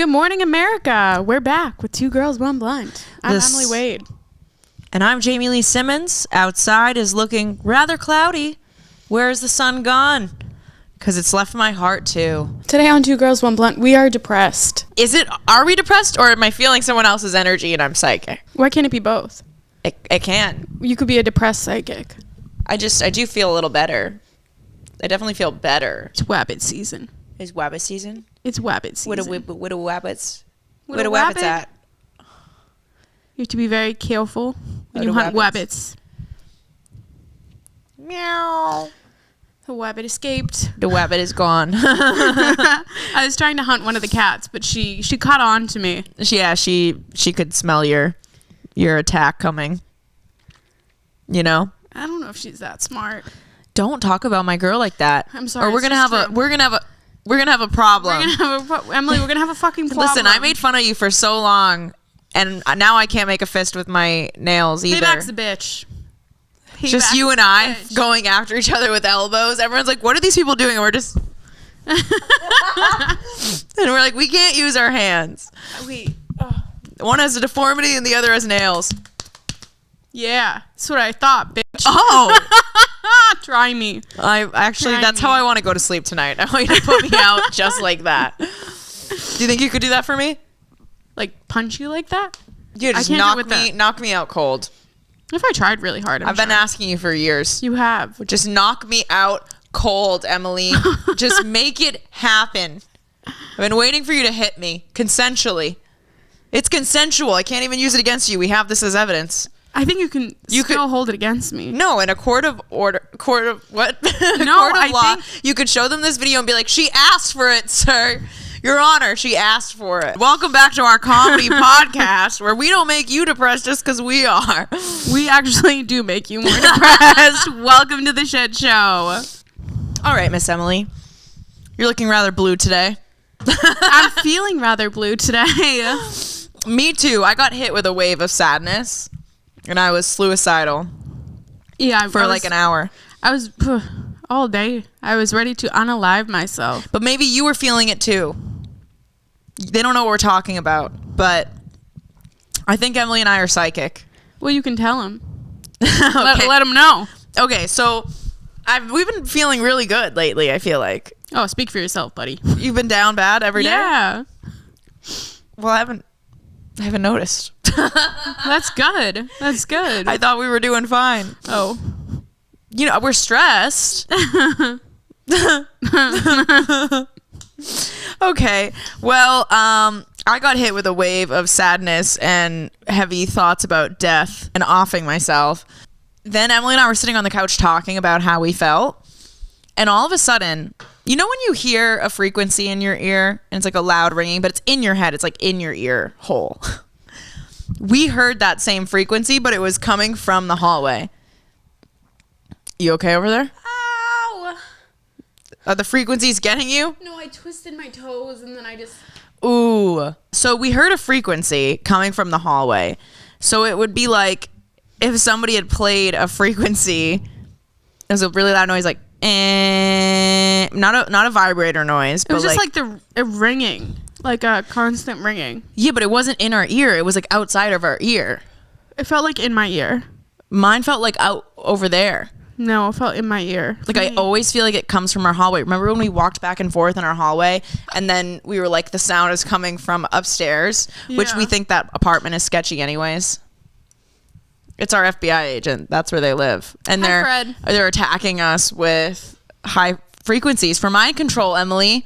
Good morning, America. We're back with Two Girls, One Blunt. I'm Emily Wade. And I'm Jaime Lee Simmons. Outside is looking rather cloudy. Where is the sun gone? Because it's left my heart too. Today on Two Girls, One Blunt, we are depressed. Are we depressed, or am I feeling someone else's energy and I'm psychic? Why can't it be both? It can. You could be a depressed psychic. I do feel a little better. I definitely feel better. It's wabbit season. Is wabbit season? It's wabbit season. What a wabbits? What a wabbits wabbit? at? You have to be very careful when you What a hunt wabbits. wabbits. Meow. The wabbit escaped. The wabbit is gone. I was trying to hunt one of the cats, but she caught on to me. Yeah, she could smell your attack coming. You know? I don't know if she's that smart. Don't talk about my girl like that. I'm sorry. Or we're gonna have a problem. Emily, we're gonna have a fucking problem. Listen, I made fun of you for so long, and now I can't make a fist with my nails either. Payback's a bitch. Just you and I going after each other with elbows. Everyone's like, "What are these people doing?" And we're just, and we're like, "We can't use our hands." One has a deformity and the other has nails. Yeah, that's what I thought, bitch. Oh. Try me. That's how I want to go to sleep tonight. I want you to put me out just like that. Do you think you could do that for me? Like punch you like that? You just knock me out cold. If I tried really hard, I've been asking you for years. You have. Just knock me out cold, Emily. Just make it happen. I've been waiting for you to hit me consensually. It's consensual. I can't even use it against you. We have this as evidence. I think you can still hold it against me. No, in a court of what? No, court of law, you could show them this video and be like, "She asked for it, sir. Your Honor, she asked for it." Welcome back to our comedy podcast, where we don't make you depressed just because we are. We actually do make you more depressed. Welcome to the shit show. All right, Miss Emily, you're looking rather blue today. I'm feeling rather blue today. Me too. I got hit with a wave of sadness. And I was suicidal. Yeah, for like an hour. I was all day. I was ready to unalive myself. But maybe you were feeling it too. They don't know what we're talking about, but I think Emily and I are psychic. Well, you can tell them. Okay. Let them know. Okay, so we've been feeling really good lately, I feel like. Oh, speak for yourself, buddy. You've been down bad every day? Yeah. Well, I haven't noticed. That's good. That's good. I thought we were doing fine. Oh. You know, we're stressed. Okay. Well, I got hit with a wave of sadness and heavy thoughts about death and offing myself. Then Emily and I were sitting on the couch talking about how we felt. And all of a sudden, you know when you hear a frequency in your ear and it's like a loud ringing, but it's in your head. It's like in your ear hole. We heard that same frequency, but it was coming from the hallway. You okay over there? Ow! Are the frequencies getting you? No, I twisted my toes and then I just... Ooh. So we heard a frequency coming from the hallway. So it would be like if somebody had played a frequency. It was a really loud noise, like, not a vibrator noise. It was just like a ringing. Like a constant ringing. Yeah, but it wasn't in our ear. It was like outside of our ear. It felt like in my ear. Mine felt like out over there. No, it felt in my ear. Like I always feel like it comes from our hallway. Remember when we walked back and forth in our hallway and then we were like, the sound is coming from upstairs, which we think that apartment is sketchy anyways. It's our FBI agent. That's where they live. And they're attacking us with high frequencies for mind control, Emily.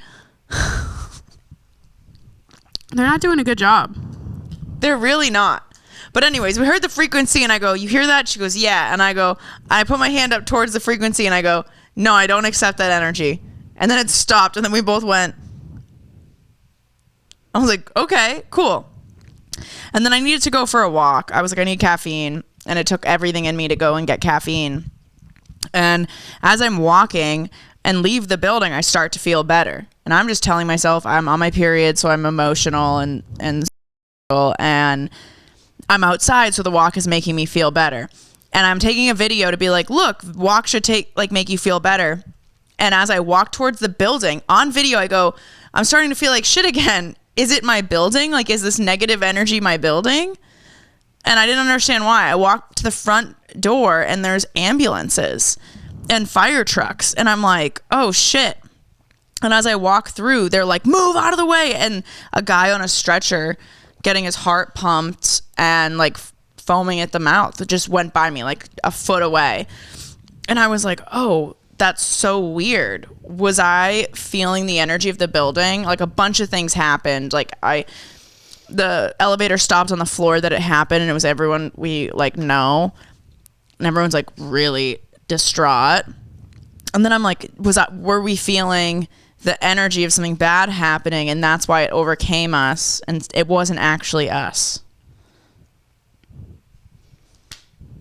They're not doing a good job. They're really not. But anyways, we heard the frequency and I go, "You hear that?" She goes, "Yeah." And I put my hand up towards the frequency and I go, "No, I don't accept that energy." And then it stopped and then we both went. I was like, "Okay, cool." And then I needed to go for a walk. I was like, I need caffeine. And it took everything in me to go and get caffeine. And as I'm walking and leave the building, I start to feel better. And I'm just telling myself I'm on my period, so I'm emotional and I'm outside, so the walk is making me feel better. And I'm taking a video to be like, look, walk should make you feel better. And as I walk towards the building on video, I go, I'm starting to feel like shit again. is it my building? Like, is this negative energy my building? And I didn't understand why. I walked to the front door and there's ambulances and fire trucks. And I'm like, oh shit. And as I walk through, they're like, move out of the way. And a guy on a stretcher getting his heart pumped and like foaming at the mouth just went by me like a foot away. And I was like, oh, that's so weird. Was I feeling the energy of the building? Like a bunch of things happened. Like the elevator stopped on the floor that it happened, and it was everyone we like know. And everyone's like really distraught. And then I'm like, were we feeling the energy of something bad happening, and that's why it overcame us, and it wasn't actually us?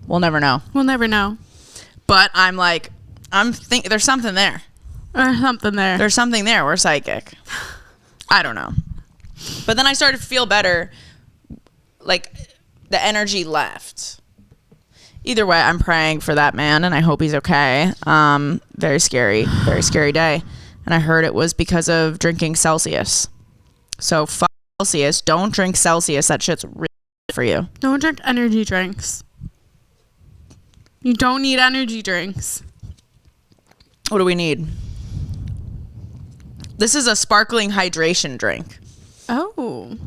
We'll never know. We'll never know. But I'm like, there's something there. There's something there. We're psychic. I don't know. But then I started to feel better. Like the energy left. Either way, I'm praying for that man, and I hope he's okay. Very scary day. And I heard it was because of drinking Celsius. So fuck Celsius. Don't drink Celsius. That shit's really good for you. Don't drink energy drinks. You don't need energy drinks. What do we need? This is a sparkling hydration drink. Oh.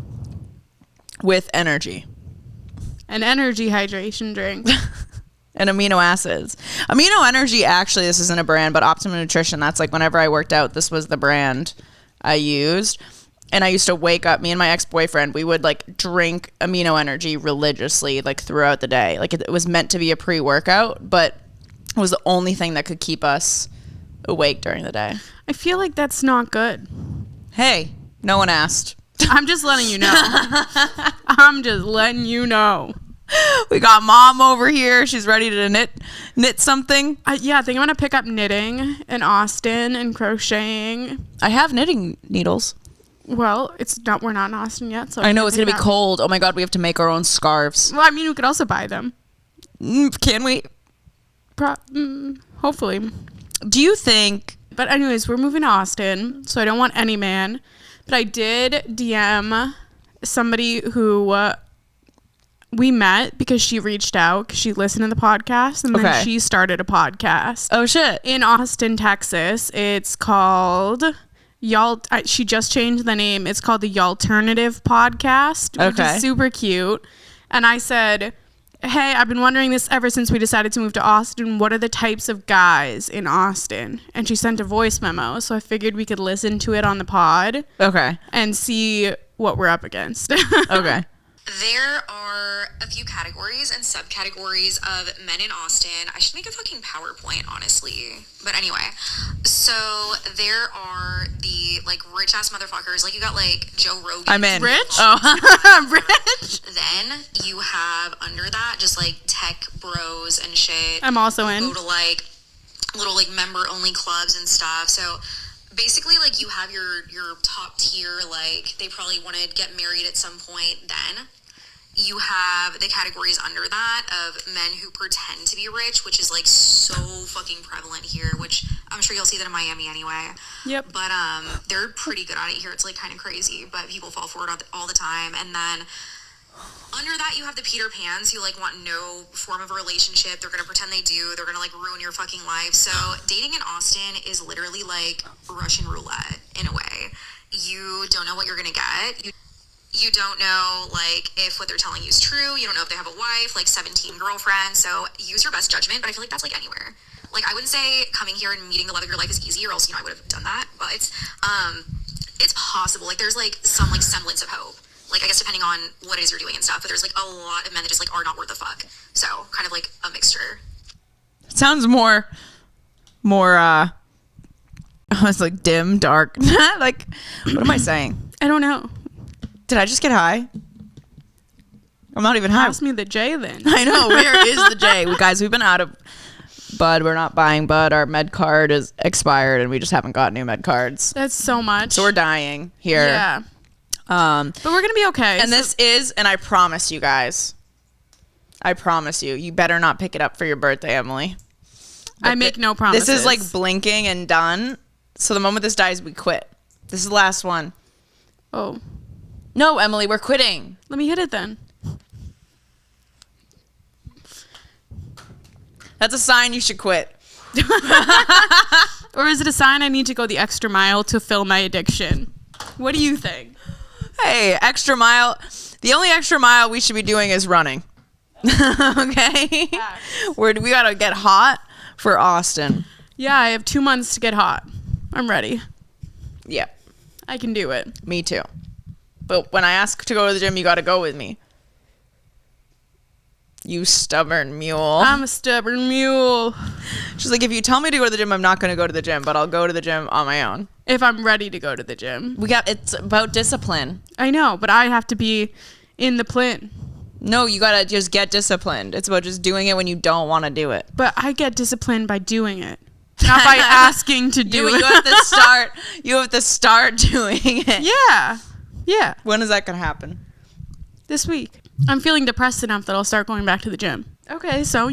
With energy. An energy hydration drink. And amino acids. Amino Energy, actually, this isn't a brand, but Optimum Nutrition, that's like whenever I worked out, this was the brand I used. And I used to wake up, me and my ex-boyfriend, we would like drink Amino Energy religiously like throughout the day. Like it was meant to be a pre-workout, but it was the only thing that could keep us awake during the day. I feel like that's not good. Hey, no one asked. I'm just letting you know. I'm just letting you know. We got mom over here. She's ready to knit something. Yeah, I think I'm going to pick up knitting in Austin and crocheting. I have knitting needles. Well, we're not in Austin yet. So I know it's going to be cold. Oh my God, we have to make our own scarves. Well, I mean, we could also buy them. Can we? Hopefully. Do you think... But anyways, we're moving to Austin, so I don't want any man. But I did DM somebody who we met because she reached out because she listened to the podcast, and then she started a podcast. Oh shit! In Austin, Texas. It's called she just changed the name. It's called the Y'alternative Podcast, which is super cute. And I said, hey, I've been wondering this ever since we decided to move to Austin. What are the types of guys in Austin? And she sent a voice memo, so I figured we could listen to it on the pod. Okay. And see what we're up against. Okay. There are a few categories and subcategories of men in Austin. I should make a fucking PowerPoint, honestly. But anyway, so there are the like rich ass motherfuckers. Like you got like Joe Rogan. I'm in. Rich? Oh, rich. Then you have under that just like tech bros and shit. I'm also in. Go to like little like member only clubs and stuff. So basically, like, you have your top tier, like, they probably want to get married at some point. Then you have the categories under that of men who pretend to be rich, which is, like, so fucking prevalent here, which I'm sure you'll see that in Miami anyway. Yep. But they're pretty good at it here. It's, like, kind of crazy, but people fall for it all the time. And then under that, you have the Peter Pans who, like, want no form of a relationship. They're going to pretend they do. They're going to, like, ruin your fucking life. So dating in Austin is literally like Russian roulette in a way. You don't know what you're going to get. You don't know, like, if what they're telling you is true. You don't know if they have a wife, like 17 girlfriends. So use your best judgment. But I feel like that's, like, anywhere. Like, I wouldn't say coming here and meeting the love of your life is easy, or else, you know, I would have done that. But it's possible. Like, there's, like, some, like, semblance of hope. Like, I guess depending on what it is you're doing and stuff, but there's, like, a lot of men that just, like, are not worth a fuck. So, kind of, like, a mixture. Sounds more, I was like, dim, dark. Like, what am I saying? I don't know. Did I just get high? I'm not even high. Pass me the J, then. I know. Where is the J? Guys, we've been out of bud. We're not buying bud. Our med card is expired, and we just haven't got new med cards. That's so much. So we're dying here. Yeah. But we're going to be okay. And this is, and I promise you guys, you better not pick it up for your birthday, Emily. I make no promises. This is like blinking and done. So the moment this dies, we quit. This is the last one. Oh. No, Emily, we're quitting. Let me hit it then. That's a sign you should quit. Or is it a sign I need to go the extra mile to fill my addiction? What do you think? Hey, extra mile. The only extra mile we should be doing is running. Okay? We gotta get hot for Austin. Yeah, I have 2 months to get hot. I'm ready. Yeah, I can do it. me too. But when I ask to go to the gym, you gotta go with me. You stubborn mule. I'm a stubborn mule. She's like, if you tell me to go to the gym, I'm not gonna go to the gym, but I'll go to the gym on my own. If I'm ready to go to the gym. It's about discipline. I know, but I have to be in the plin. No, you gotta just get disciplined. It's about just doing it when you don't want to do it. But I get disciplined by doing it. Not by asking to do it. You have to start. You have to start doing it. Yeah. When is that gonna happen? This week. I'm feeling depressed enough that I'll start going back to the gym. Okay, so,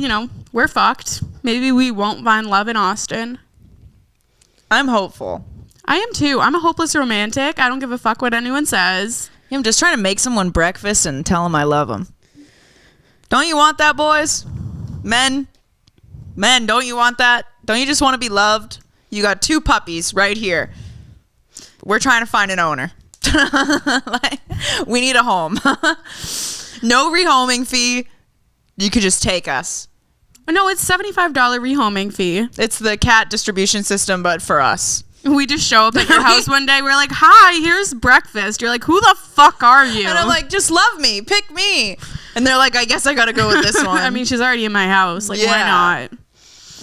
we're fucked. Maybe we won't find love in Austin. I'm hopeful. I am too. I'm a hopeless romantic. I don't give a fuck what anyone says. I'm just trying to make someone breakfast and tell them I love them. Don't you want that, boys? Men, don't you want that? Don't you just want to be loved? You got 2 puppies right here. We're trying to find an owner. We need a home. No rehoming fee. You could just take us. No, it's $75 rehoming fee. It's the cat distribution system, but for us. We just show up at your house one day. We're like, hi, here's breakfast. You're like, who the fuck are you? And I'm like, just love me. Pick me. And they're like, I guess I got to go with this one. I mean, she's already in my house. Like, why not?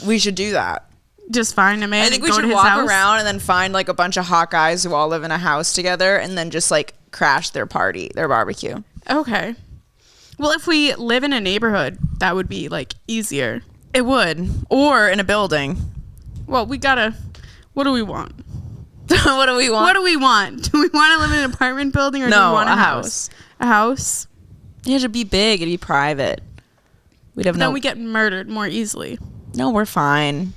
We should do that. Just find a man. I think we should walk around and then find like a bunch of hot guys who all live in a house together and then just like crash their barbecue. Okay. Well, if we live in a neighborhood, that would be like easier. It would. Or in a building. Well, what do we want? What do we want? What do we want? Do we want to live in an apartment building or do we want a house? A house? Yeah, it'd be big. It'd be private. We'd have Then we get murdered more easily. No, we're fine.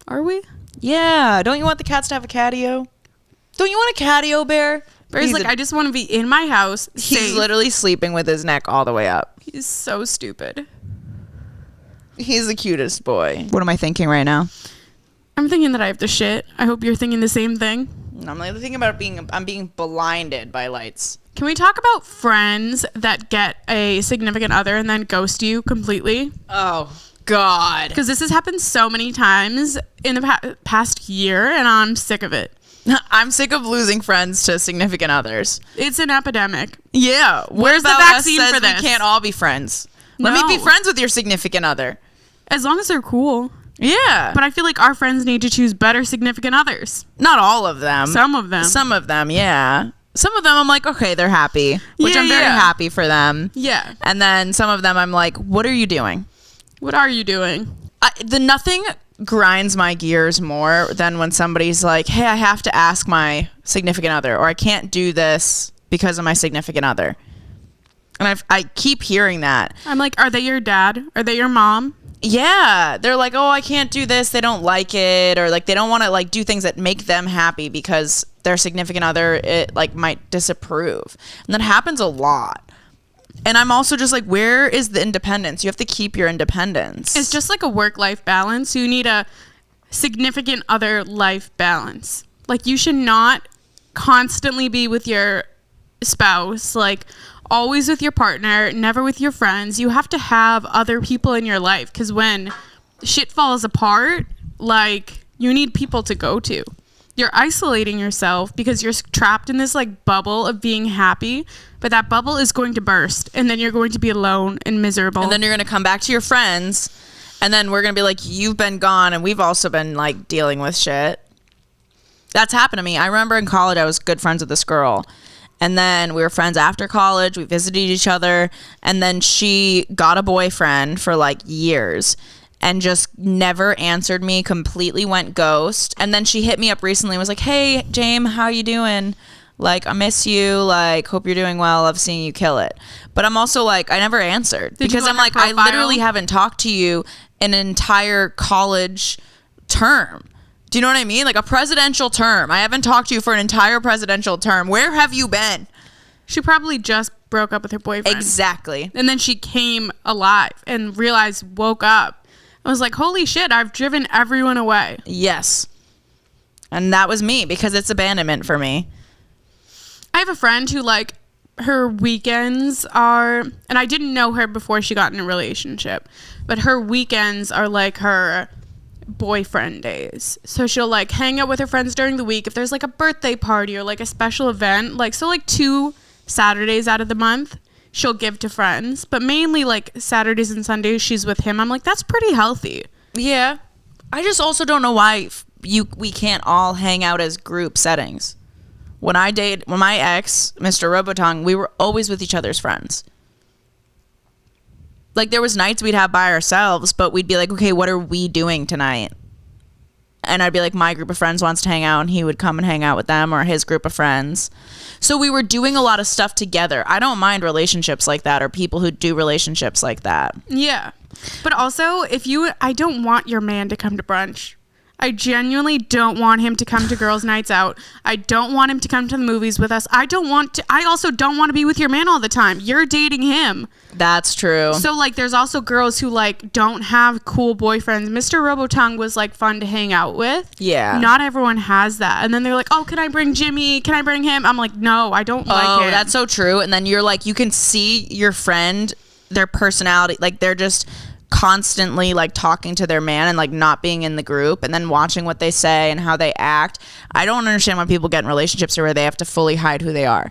Are we? Yeah. Don't you want the cats to have a catio? Don't you want a catio, Bear? Bear's like, I just want to be in my house. He's safe. literally sleeping with his neck all the way up. He's so stupid. He's the cutest boy. What am I thinking right now? I'm thinking that I have to shit. I hope you're thinking the same thing. I'm like thinking about I'm being blinded by lights. Can we talk about friends that get a significant other and then ghost you completely? Oh, God. Because this has happened so many times in the past year, and I'm sick of it. I'm sick of losing friends to significant others. It's an epidemic. Yeah. Where's the vaccine for this? We can't all be friends. Let me be friends with your significant other. As long as they're cool. Yeah. But I feel like our friends need to choose better significant others. Not all of them. Some of them. Some of them, yeah. Some of them I'm like, okay, they're happy. Which I'm very happy for them. Yeah. And then some of them I'm like, what are you doing? What are you doing? Nothing grinds my gears more than when somebody's like, hey, I have to ask my significant other, or I can't do this because of my significant other. And I keep hearing that. I'm like, are they your dad? Are they your mom? Yeah. They're like, oh, I can't do this. They don't like it. Or like, they don't want to like do things that make them happy because their significant other, it like might disapprove. And that happens a lot. And I'm also just like, where is the independence? You have to keep your independence. It's just like a work-life balance. You need a significant other life balance. Like, you should not constantly be with your spouse, like always with your partner, never with your friends. You have to have other people in your life, because when shit falls apart, like, you need people to go to. You're isolating yourself because you're trapped in this like bubble of being happy, but that bubble is going to burst, and then you're going to be alone and miserable. And then you're going to come back to your friends, and then we're going to be like, you've been gone, and we've also been like dealing with shit. That's happened to me. I remember in college I was good friends with this girl, and then we were friends after college. We visited each other, and then she got a boyfriend for like years and just never answered me, completely went ghost. And then she hit me up recently and was like, hey, Jaime, how you doing? Like, I miss you. Like, hope you're doing well. Love seeing you kill it. But I'm also like, I never answered because I'm like, I literally haven't talked to you in an entire college term. Do you know what I mean? Like a presidential term. I haven't talked to you for an entire presidential term. Where have you been? She probably just broke up with her boyfriend. Exactly. And then she came alive and woke up. I was like, holy shit, I've driven everyone away. Yes. And that was me, because it's abandonment for me. I have a friend who, like, her weekends are, and I didn't know her before she got in a relationship, but her weekends are like her boyfriend days. So she'll like hang out with her friends during the week if there's like a birthday party or like a special event, like, so like 2 Saturdays out of the month she'll give to friends, but mainly like Saturdays and Sundays she's with him. I'm like, that's pretty healthy. Yeah. I just also don't know why we can't all hang out as group settings. When my ex, Mr. Robotongue, we were always with each other's friends. Like, there was nights we'd have by ourselves, but we'd be like, okay, what are we doing tonight? And I'd be like, my group of friends wants to hang out, and he would come and hang out with them, or his group of friends. So we were doing a lot of stuff together. I don't mind relationships like that, or people who do relationships like that. Yeah. But also, I don't want your man to come to brunch. I genuinely don't want him to come to girls' nights out. I don't want him to come to the movies with us. I also don't want to be with your man all the time. You're dating him. That's true. So, like, there's also girls who, like, don't have cool boyfriends. Mr. Robotongue was, like, fun to hang out with. Yeah. Not everyone has that. And then they're like, oh, can I bring Jimmy? Can I bring him? I'm like, no, I don't like him. Oh, that's so true. And then you're like, you can see your friend, their personality, like, they're just constantly like talking to their man and like not being in the group, and then watching what they say and how they act. I don't understand why people get in relationships where they have to fully hide who they are.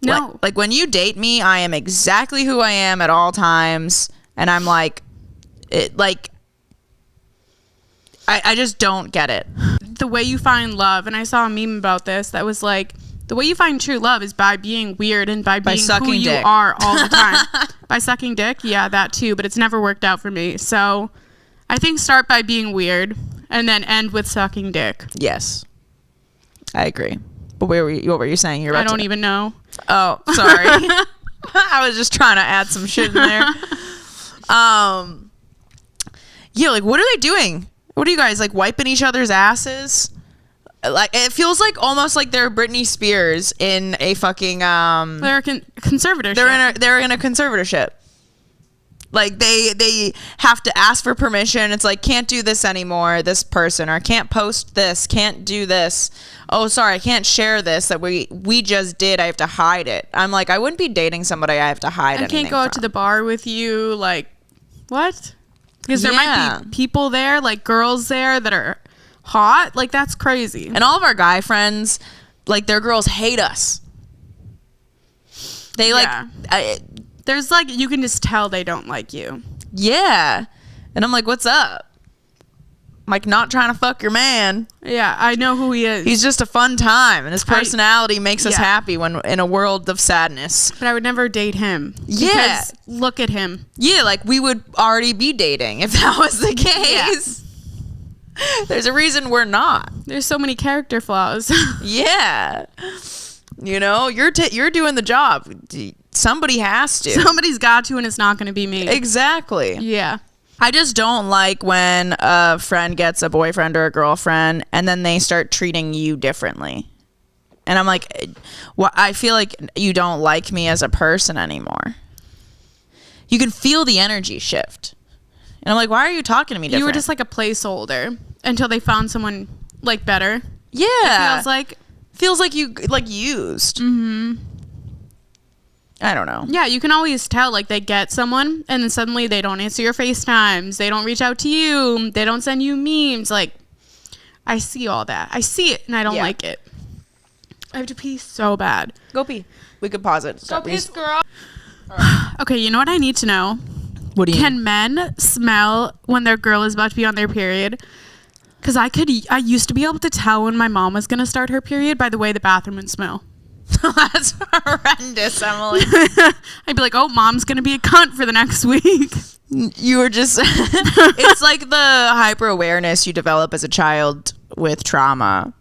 No. Like when you date me, I am exactly who I am at all times, and I'm like, I just don't get it. The way you find love, and I saw a meme about this that was like, the way you find true love is by being weird and by being who you are all the time. By sucking dick? Yeah, that too, but it's never worked out for me. So I think start by being weird and then end with sucking dick. Yes. I agree. But what were you saying? I don't even know. Oh, sorry. I was just trying to add some shit in there. Yeah, like, what are they doing? What are you guys, like, wiping each other's asses? Like, it feels like almost like they're Britney Spears in a fucking they're a conservatorship. They're in a conservatorship. Like, they have to ask for permission. It's like, can't do this anymore, this person, or can't post this, can't do this. Oh, sorry, I can't share this that we just did. I have to hide it. I'm like, I wouldn't be dating somebody I have to hide anything I can't go out to the bar with you. Like, what? Because there might be people there, like girls there that are hot. Like, that's crazy. And all of our guy friends, like, their girls hate us. They there's like, you can just tell they don't like you. Yeah. And I'm like, what's up? I'm like, not trying to fuck your man. Yeah, I know who he is. He's just a fun time, and his personality makes us happy when in a world of sadness. But I would never date him. Yeah. Because look at him. Yeah, like, we would already be dating if that was the case. Yeah. There's a reason we're not. There's so many character flaws. Yeah. You know, you're doing the job. Somebody has to. Somebody's got to, and it's not going to be me. Exactly. Yeah. I just don't like when a friend gets a boyfriend or a girlfriend and then they start treating you differently. And I'm like, well, I feel like you don't like me as a person anymore. You can feel the energy shift. And I'm like, why are you talking to me different? You were just like a placeholder until they found someone like better. Yeah. It feels like you like used. Mm-hmm. I don't know. Yeah, you can always tell, like, they get someone and then suddenly they don't answer your FaceTimes. They don't reach out to you. They don't send you memes. Like, I see all that. I see it and I don't like it. I have to pee so bad. Go pee. We could pause it. Go piss, girl. Right. Okay, you know what I need to know? What do you Can men smell when their girl is about to be on their period? Because I used to be able to tell when my mom was going to start her period by the way the bathroom would smell. That's horrendous, Emily. I'd be like, oh, mom's going to be a cunt for the next week. You were just... It's like the hyper-awareness you develop as a child with trauma,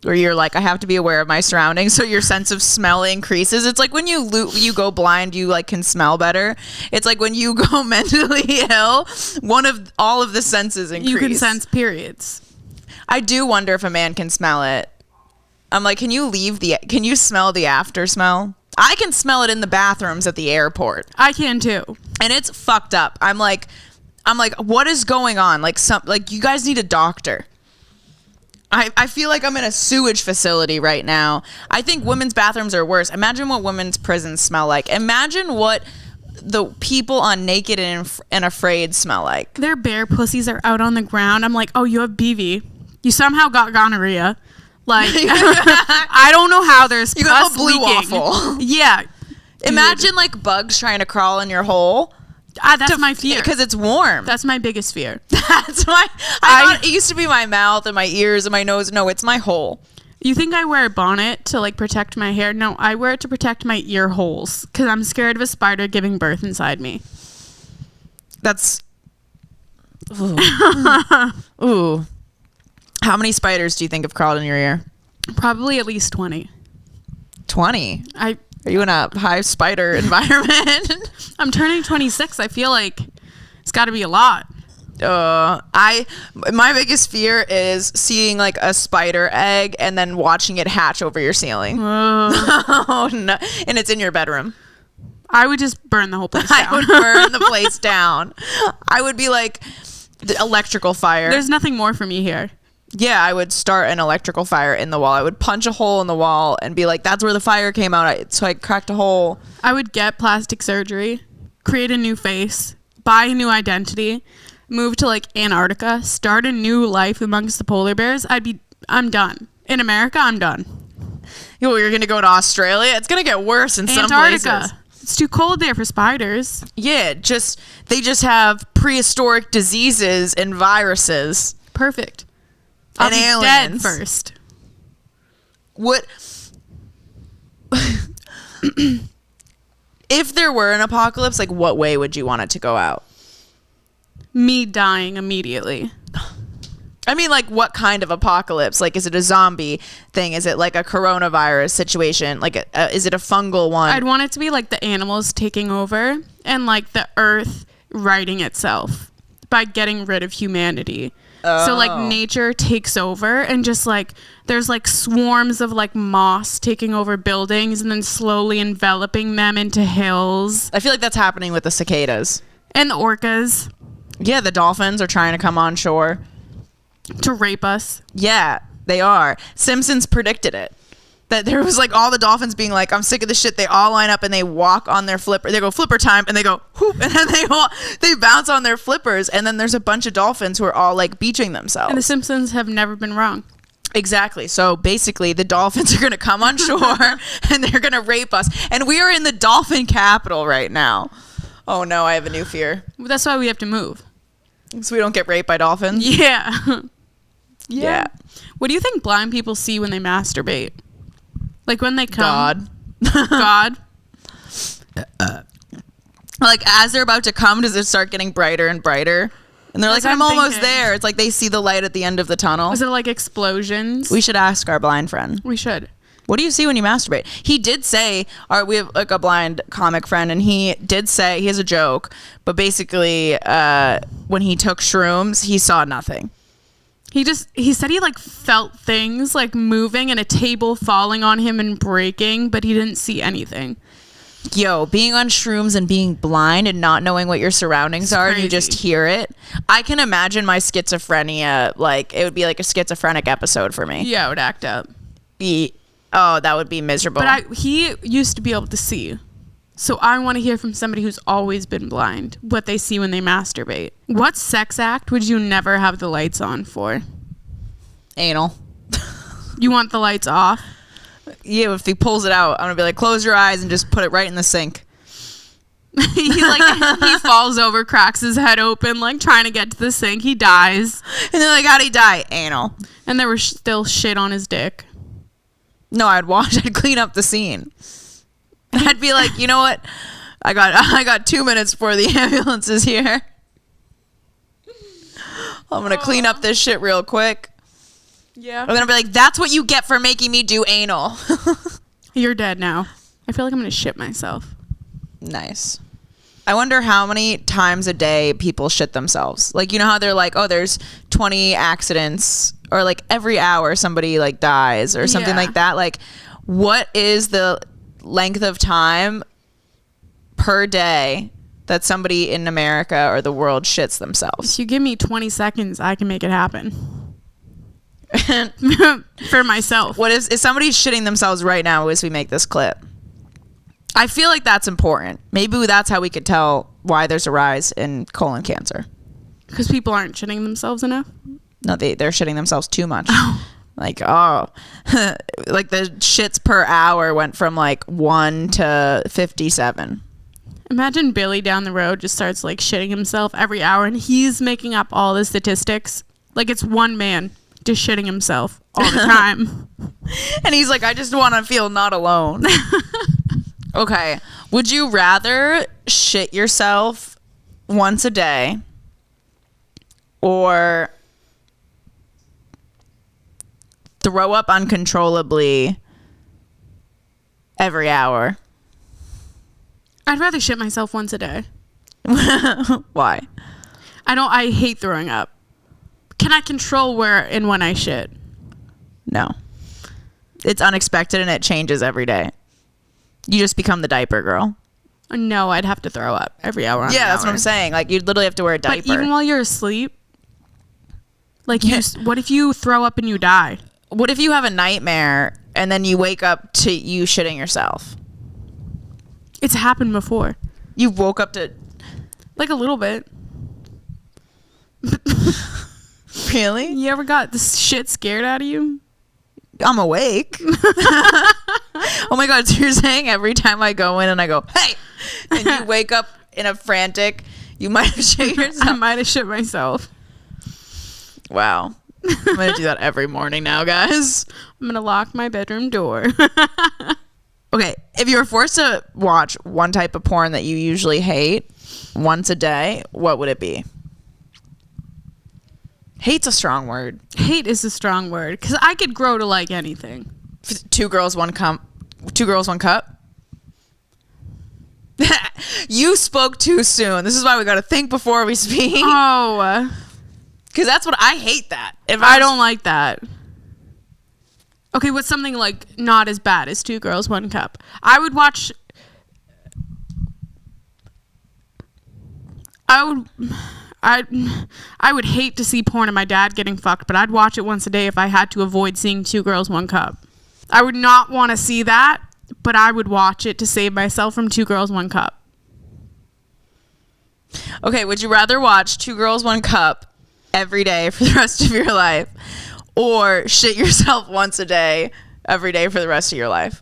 where you're like, I have to be aware of my surroundings, so your sense of smell increases. It's like when you go blind, you like can smell better. It's like when you go mentally ill, all of the senses increase. You can sense periods. I do wonder if a man can smell it. I'm like, can you smell the after smell? I can smell it in the bathrooms at the airport. I can too. And it's fucked up. I'm like, what is going on? Like you guys need a doctor. I feel like I'm in a sewage facility right now. I think women's bathrooms are worse. Imagine what women's prisons smell like. Imagine what the people on Naked and Afraid smell like. Their bare pussies are out on the ground. I'm like, oh, you have BV. You somehow got gonorrhea. Like, I don't know how there's you got a blue leaking. waffle. Yeah. Imagine like bugs trying to crawl in your hole. That's my fear. Because it's warm. That's my biggest fear. That's my... I thought it used to be my mouth and my ears and my nose. No, it's my hole. You think I wear a bonnet to like protect my hair? No, I wear it to protect my ear holes because I'm scared of a spider giving birth inside me. That's... Ooh. Ooh. How many spiders do you think have crawled in your ear? Probably at least 20. 20? Are you in a high spider environment? I'm turning 26. I feel like it's got to be a lot. My biggest fear is seeing like a spider egg and then watching it hatch over your ceiling. Oh no! And it's in your bedroom. I would just burn the whole place down. I would burn the place down. I would be like the electrical fire. There's nothing more for me here. Yeah, I would start an electrical fire in the wall. I would punch a hole in the wall and be like, that's where the fire came out. So I cracked a hole. I would get plastic surgery, create a new face, buy a new identity, move to like Antarctica, start a new life amongst the polar bears. I'm done. In America, I'm done. You're going to go to Australia? It's going to get worse in some places. It's too cold there for spiders. Yeah, they just have prehistoric diseases and viruses. Perfect. And I'll be aliens. Dead first. What if there were an apocalypse? Like, what way would you want it to go out? Me dying immediately. I mean, like, what kind of apocalypse? Like, is it a zombie thing? Is it like a coronavirus situation? Like, is it a fungal one? I'd want it to be like the animals taking over and like the earth righting itself by getting rid of humanity. So like nature takes over and just like there's like swarms of like moss taking over buildings and then slowly enveloping them into hills. I feel like that's happening with the cicadas. And the orcas. Yeah, the dolphins are trying to come on shore. To rape us. Yeah, they are. Simpsons predicted it. That there was like all the dolphins being like, I'm sick of this shit. They all line up and they walk on their flipper. They go flipper time and they go whoop, and then they bounce on their flippers, and then there's a bunch of dolphins who are all like beaching themselves. And the Simpsons have never been wrong. Exactly. So basically the dolphins are going to come on shore and they're going to rape us. And we are in the dolphin capital right now. Oh no, I have a new fear. That's why we have to move. So we don't get raped by dolphins? Yeah. Yeah. What do you think blind people see when they masturbate? Like when they come. God. Like as they're about to come, does it start getting brighter and brighter? And they're like, I'm almost there. It's like they see the light at the end of the tunnel. Is it like explosions? We should ask our blind friend. We should. What do you see when you masturbate? He did say, we have like a blind comic friend, and he did say, he has a joke, but basically when he took shrooms, he saw nothing. He said he like felt things like moving and a table falling on him and breaking, but he didn't see anything. Yo, being on shrooms and being blind and not knowing what your surroundings are, and you just hear it. I can imagine my schizophrenia, like it would be like a schizophrenic episode for me. Yeah, it would act up. That would be miserable. But he used to be able to see. So I want to hear from somebody who's always been blind what they see when they masturbate. What sex act would you never have the lights on for? Anal. You want the lights off? Yeah, if he pulls it out, I'm gonna be like, close your eyes and just put it right in the sink. he falls over, cracks his head open, like trying to get to the sink. He dies. And they're like, how'd he die? Anal. And there was still shit on his dick. No, I'd clean up the scene. I'd be like, you know what? I got 2 minutes before the ambulance is here. I'm gonna clean up this shit real quick. Yeah. I'm gonna be like, that's what you get for making me do anal. You're dead now. I feel like I'm gonna shit myself. Nice. I wonder how many times a day people shit themselves. Like, you know how they're like, oh, there's 20 accidents, or like every hour somebody like dies or something like that. Like, what is the length of time per day that somebody in America or the world shits themselves? If you give me 20 seconds, I can make it happen. For myself. What if somebody shitting themselves right now as we make this clip? I feel like that's important. Maybe that's how we could tell why there's a rise in colon cancer. Because people aren't shitting themselves enough? No, they're shitting themselves too much. Like, like the shits per hour went from like 1 to 57. Imagine Billy down the road just starts like shitting himself every hour and he's making up all the statistics. Like it's one man just shitting himself all the time. And he's like, I just want to feel not alone. Okay. Would you rather shit yourself once a day or throw up uncontrollably every hour? I'd rather shit myself once a day. Why? I hate throwing up. Can I control where and when I shit? No. It's unexpected and it changes every day. You just become the diaper girl. No, I'd have to throw up every hour. Yeah, that's what I'm saying. Like, you'd literally have to wear a diaper. But even while you're asleep, like, what if you throw up and you die? What if you have a nightmare and then you wake up to you shitting yourself? It's happened before. You woke up to... Like, a little bit. Really? You ever got this shit scared out of you? I'm awake. Oh my God, so you're saying every time I go in and I go, hey, and you wake up in a frantic, you might have shit yourself. I might have shit myself. Wow. I'm going to do that every morning now, guys. I'm going to lock my bedroom door. Okay, if you were forced to watch one type of porn that you usually hate once a day, what would it be? Hate's a strong word. Hate is a strong word because I could grow to like anything. 2 girls, 1 cup. 2 girls, 1 cup. You spoke too soon. This is why we got to think before we speak. Oh, because that's what I hate. That if I don't like that. Okay, what's something like not as bad as 2 girls, 1 cup? I would watch. I would hate to see porn of my dad getting fucked, but I'd watch it once a day if I had to avoid seeing 2 girls, 1 cup. I would not want to see that, but I would watch it to save myself from 2 girls, 1 cup. Okay, would you rather watch 2 girls, 1 cup every day for the rest of your life, or shit yourself once a day every day for the rest of your life?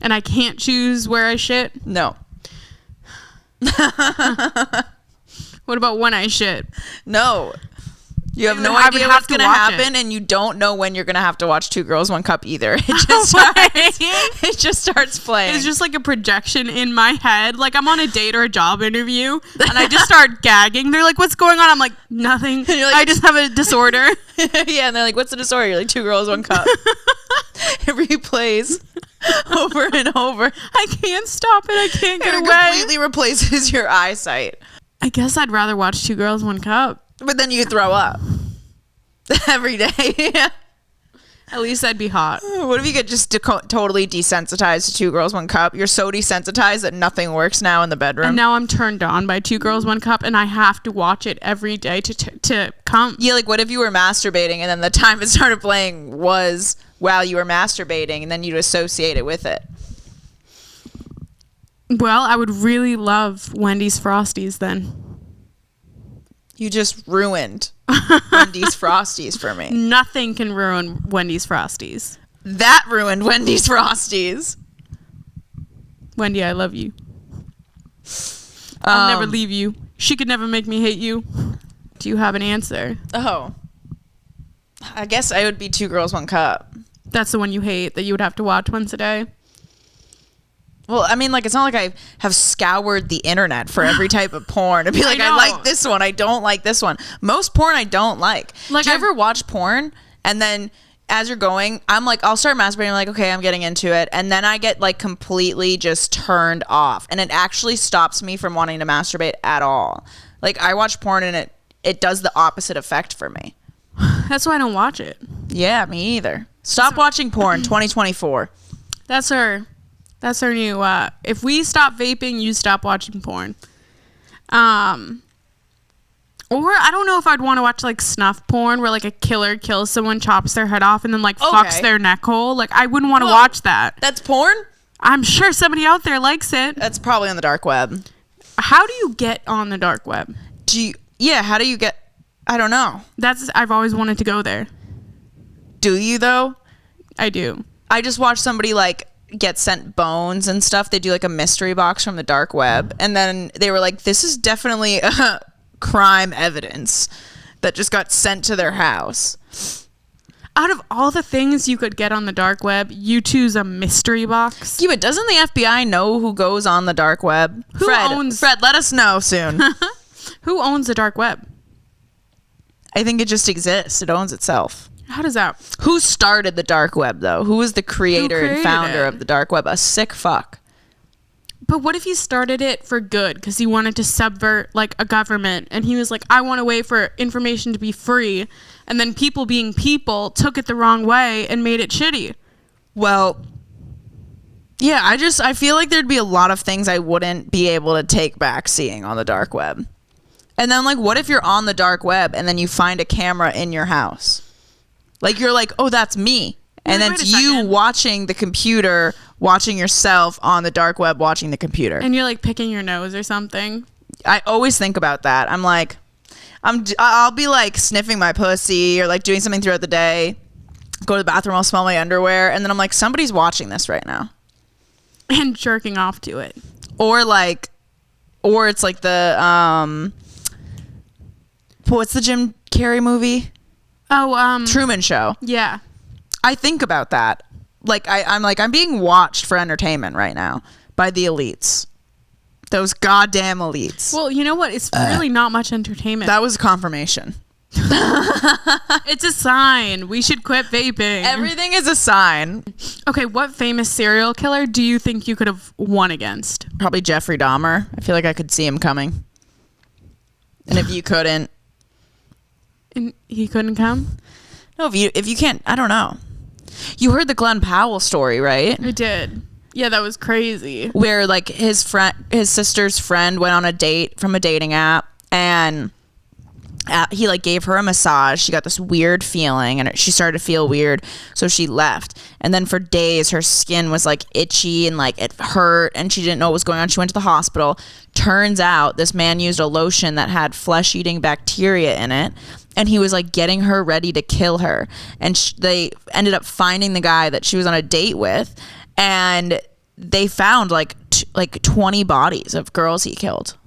And I can't choose where I shit? No. What about when I shit? No. You have no idea what's going to happen, and you don't know when you're going to have to watch 2 girls, 1 cup either. It just starts playing. It's just like a projection in my head. Like I'm on a date or a job interview, and I just start gagging. They're like, "What's going on?" I'm like, "Nothing. Like, I just have a disorder." Yeah, and they're like, "What's the disorder?" You're like, 2 girls, 1 cup. It replays over and over. I can't stop it. I can't get away. It completely replaces your eyesight. I guess I'd rather watch 2 girls, 1 cup. But then you throw up every day. At least I'd be hot. What if you get just totally desensitized to 2 girls, 1 cup? You're so desensitized that nothing works now in the bedroom. And now I'm turned on by 2 girls, 1 cup, and I have to watch it every day to come. Yeah, like what if you were masturbating and then the time it started playing was while you were masturbating, and then you'd associate it with it? Well, I would really love Wendy's Frosties then. You just ruined Wendy's Frosties for me. Nothing can ruin Wendy's Frosties. That ruined Wendy's Frosties. Wendy, I love you. I'll never leave you. She could never make me hate you. Do you have an answer? Oh. I guess I would be 2 girls, 1 cup. That's the one you hate that you would have to watch once a day? Well, I mean, like, it's not like I have scoured the internet for every type of porn to be like, I like this one, I don't like this one. Most porn I don't like. Do you ever watch porn and then as you're going, I'm like, I'll start masturbating, I'm like, okay, I'm getting into it, and then I get like completely just turned off, and it actually stops me from wanting to masturbate at all. Like, I watch porn and it does the opposite effect for me. That's why I don't watch it. Yeah, me either. Stop watching porn, 2024. That's our That's our new, if we stop vaping, you stop watching porn. Or I don't know if I'd want to watch like snuff porn where like a killer kills someone, chops their head off, and then like fucks their neck hole. Like I wouldn't want to watch that. That's porn? I'm sure somebody out there likes it. That's probably on the dark web. How do you get on the dark web? How do you get, I don't know. I've always wanted to go there. Do you though? I do. I just watched somebody like get sent bones and stuff. They do like a mystery box from the dark web, and then they were like, this is definitely crime evidence that just got sent to their house. Out of all the things you could get on the dark web, you choose a mystery box. Yeah, but doesn't the FBI know who goes on the dark web? Fred, let us know soon. Who owns the dark web? I think it just exists. It owns itself. How does that? Who started the dark web though? Who was the creator and founder of the dark web? A sick fuck. But what if he started it for good because he wanted to subvert like a government, and he was like, I want a way for information to be free, and then people being people took it the wrong way and made it shitty? Well, yeah, I feel like there'd be a lot of things I wouldn't be able to take back seeing on the dark web. And then like, what if you're on the dark web and then you find a camera in your house? Like you're like, oh, that's me. And then it's you watching the computer, watching yourself on the dark web, watching the computer. And you're like picking your nose or something. I always think about that. I'm like, I'll be like sniffing my pussy or like doing something throughout the day. Go to the bathroom, I'll smell my underwear. And then I'm like, somebody's watching this right now. And jerking off to it. Or it's like the, what's the Jim Carrey movie? Oh, Truman Show. Yeah. I think about that. Like I'm being watched for entertainment right now by the elites. Those goddamn elites. Well, you know what? It's really not much entertainment. That was confirmation. It's a sign. We should quit vaping. Everything is a sign. Okay, what famous serial killer do you think you could have won against? Probably Jeffrey Dahmer. I feel like I could see him coming. And if you couldn't. And he couldn't come? No, if you can't, I don't know. You heard the Glenn Powell story, right? I did. Yeah, that was crazy. Where like his sister's friend went on a date from a dating app, and he like gave her a massage. She got this weird feeling and she started to feel weird, so she left. And then for days her skin was like itchy and like it hurt and she didn't know what was going on. She went to the hospital. Turns out this man used a lotion that had flesh-eating bacteria in it, and he was like getting her ready to kill her. And they ended up finding the guy that she was on a date with, and they found like 20 bodies of girls he killed.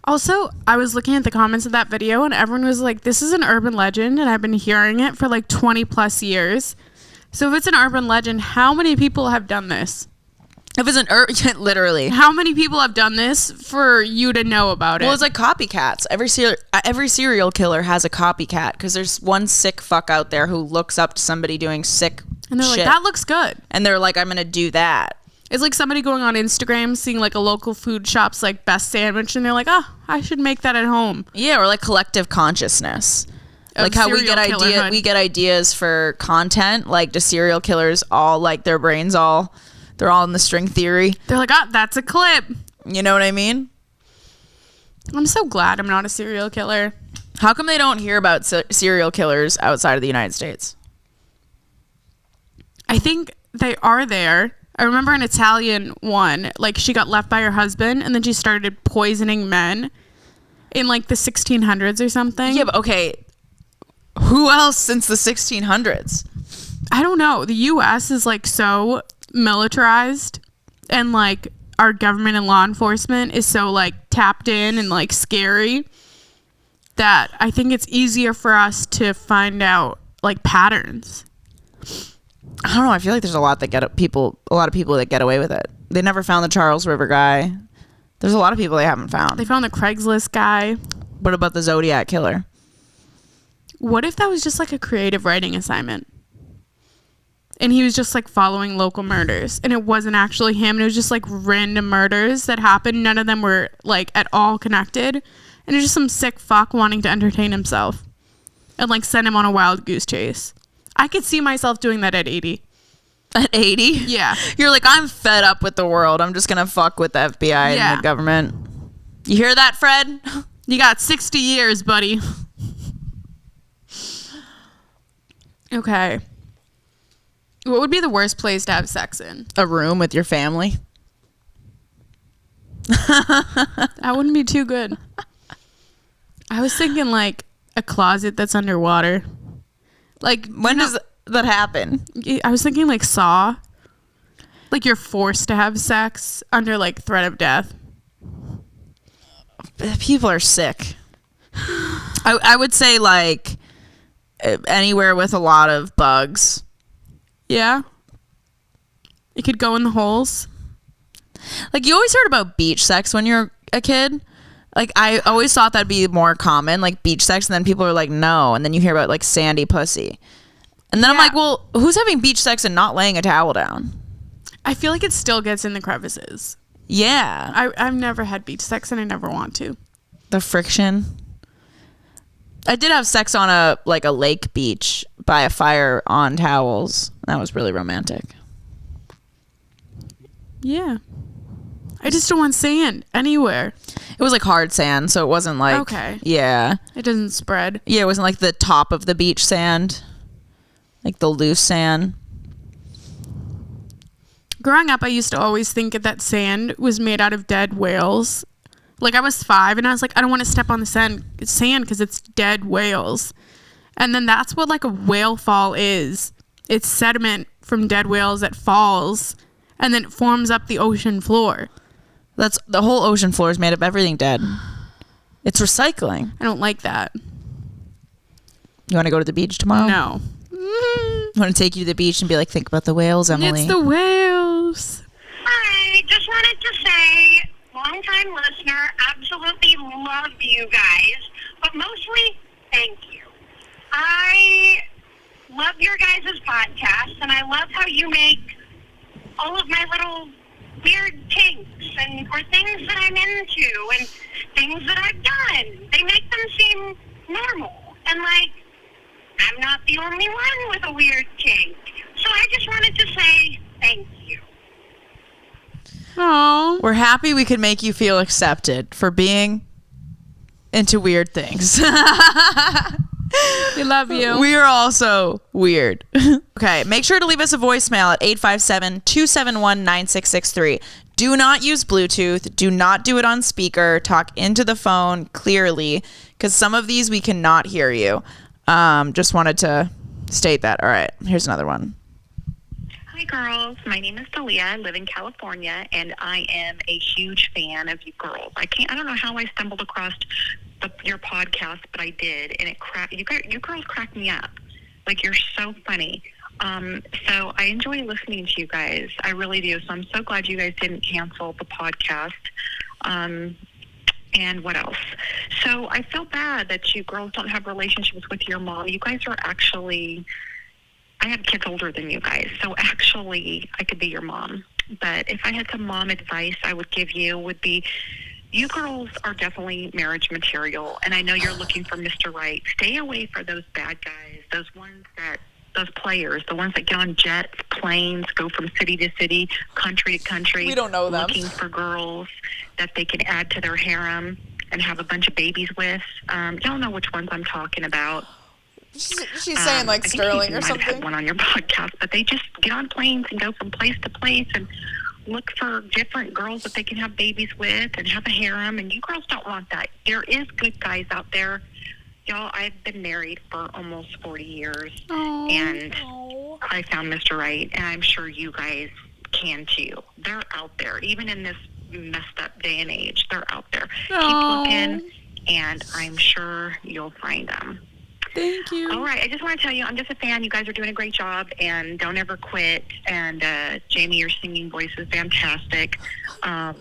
Also, I was looking at the comments of that video, and everyone was like, this is an urban legend, and I've been hearing it for like 20 plus years. So if it's an urban legend, how many people have done this? If it's an literally. How many people have done this for you to know about it? Well, it's like copycats. Every serial killer has a copycat, because there's one sick fuck out there who looks up to somebody doing sick and they're shit. Like, that looks good. And they're like, I'm going to do that. It's like somebody going on Instagram, seeing like a local food shop's like best sandwich, and they're like, oh, I should make that at home. Yeah, or like collective consciousness. Like how we get ideas for content. Like, do serial killers all like their brains they're all in the string theory? They're like, oh, that's a clip. You know what I mean? I'm so glad I'm not a serial killer. How come they don't hear about serial killers outside of the United States? I think they are there. I remember an Italian one, like she got left by her husband and then she started poisoning men in like the 1600s or something. Yeah, but okay, who else since the 1600s? I don't know. The US is like so militarized, and like our government and law enforcement is so like tapped in and like scary, that I think it's easier for us to find out like patterns. I don't know. I feel like there's a lot of people that get away with it. They never found the Charles River guy. There's a lot of people they haven't found. They found the Craigslist guy. What about the Zodiac killer? What if that was just like a creative writing assignment? And he was just like following local murders, and it wasn't actually him. And it was just like random murders that happened. None of them were like at all connected. And it was just some sick fuck wanting to entertain himself and like send him on a wild goose chase. I could see myself doing that at 80. At 80? Yeah. You're like, I'm fed up with the world. I'm just going to fuck with the FBI and the government. You hear that, Fred? You got 60 years, buddy. Okay. What would be the worst place to have sex in? A room with your family. That wouldn't be too good. I was thinking like a closet that's underwater. Like, when does that happen? I was thinking like Saw. Like you're forced to have sex under like threat of death. People are sick. I would say like anywhere with a lot of bugs. Yeah. It could go in the holes. Like, you always heard about beach sex when you're a kid. Like, I always thought that'd be more common, like beach sex, and then people are like, no. And then you hear about like sandy pussy. And then I'm like, well, who's having beach sex and not laying a towel down? I feel like it still gets in the crevices. Yeah. I've never had beach sex and I never want to. The friction. I did have sex on a lake beach by a fire on towels. That was really romantic. Yeah. I just don't want sand anywhere. It was like hard sand, so it wasn't like... Okay. Yeah. It doesn't spread. Yeah, it wasn't like the top of the beach sand. Like the loose sand. Growing up, I used to always think that sand was made out of dead whales. Like, I was 5, and I was like, I don't want to step on the sand because it's dead whales. And then that's what, like, a whale fall is. It's sediment from dead whales that falls, and then it forms up the ocean floor. That's the whole ocean floor is made of everything dead. It's recycling. I don't like that. You want to go to the beach tomorrow? No. I want to take you to the beach and be like, think about the whales, Emily. It's the whales. Hi, just wanted to say, long-time listener, absolutely love you guys, but mostly, thank you. I love your guys' podcast, and I love how you make all of my little weird kinks or things that I'm into and things that I've done. They make them seem normal. And, like, I'm not the only one with a weird kink. So I just wanted to say thank you. Oh, We're happy we could make you feel accepted for being into weird things. we love you. We are also weird. Okay, make sure to leave us a voicemail at 857-271-9663. Do not use Bluetooth. Do not do it on speaker. Talk into the phone clearly, because some of these we cannot hear you. Just wanted to state that. All right, here's another one. Hi, girls. My name is Dalia. I live in California, and I am a huge fan of you girls. I don't know how I stumbled across your podcast, but I did, and you girls crack me up. Like, you're so funny. So I enjoy listening to you guys. I really do. So I'm so glad you guys didn't cancel the podcast. And what else? So I feel bad that you girls don't have relationships with your mom. You guys are actually... I have kids older than you guys, so actually I could be your mom. But if I had some mom advice I would give you would be, you girls are definitely marriage material, and I know you're looking for Mr. Right. Stay away from those bad guys, those players, the ones that get on jets, planes, go from city to city, country to country. We don't know them. Looking for girls that they can add to their harem and have a bunch of babies with. Y'all know which ones I'm talking about. She's saying like Sterling or something. I think you might have had one on your podcast, but they just get on planes and go from place to place and look for different girls that they can have babies with and have a harem, and you girls don't want that. There is good guys out there. Y'all, I've been married for almost 40 years, and I found Mr. Right, and I'm sure you guys can too. They're out there, even in this messed up day and age. They're out there. Keep looking, and I'm sure you'll find them. Thank you. All right. I just want to tell you, I'm just a fan. You guys are doing a great job, and don't ever quit. And Jaime, your singing voice is fantastic. And